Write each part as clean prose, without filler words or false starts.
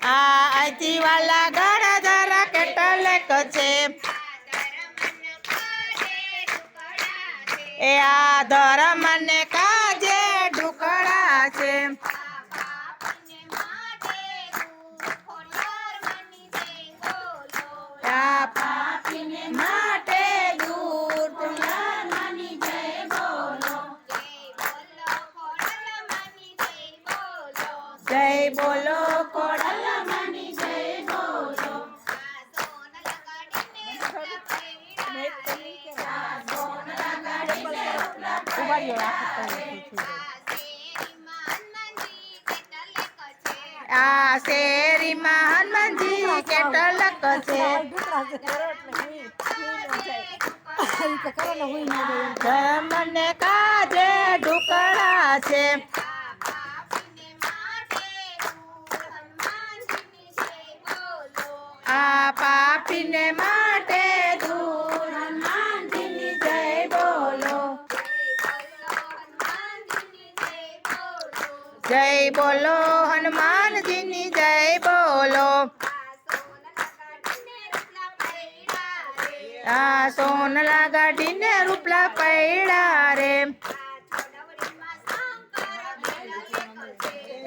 અહીંથી વાલા ગણધર કેટલેક છે એ આ ધર્મને કાજે ઢુકડા છે આ પાપીને માટે દૂર ખોડલમાંની જય બોલો જય બોલો ખોડલમાંની જય બોલો આ શેરીમાં હનુમાનજી કેટલક છે ધર્મને કાજે ઢુકડા છે આ પાપીને માટે દૂર હનુમાનજીની જય બોલો જય બોલો હનુમાનજીની જય બોલો આ સોનલા ગાડીને રૂપલા પૈડા રે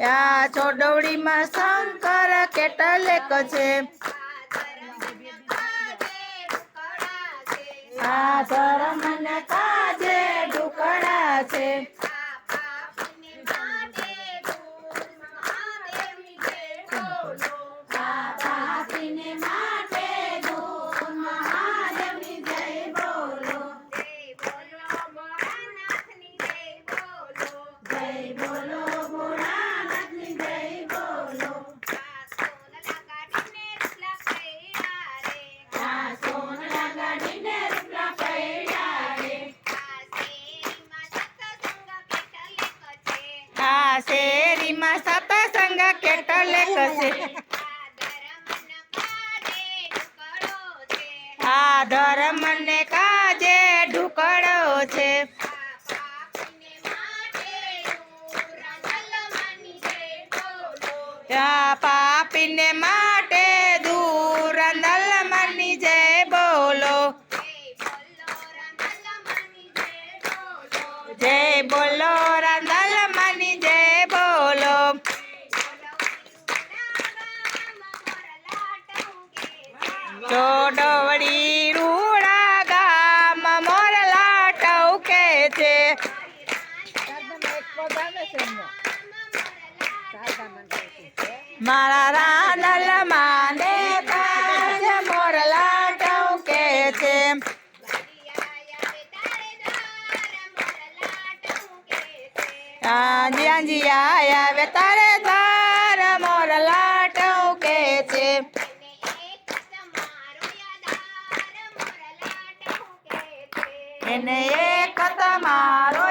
આ છોડવડીમાં શંકર કેટલેક છે આ ધર્મને કાજે ઢુકડા છે શેરીમાં સત્સંગ કેટલેક છે આ ધર્મને કાજે ઢુકડો છે આ પાપીને માટે દૂર રંધલમાંની જય બોલો જય બોલો રંધલમાંની જય બોલો ચોડવડી રૂડા ગામ મોરલા ટવકે છે મારા રાંદલ માને કાજ મોરલા ટવકે છે જ્યાં આવે તારે તાર મોરલા ટવકે છે એને એક તમારો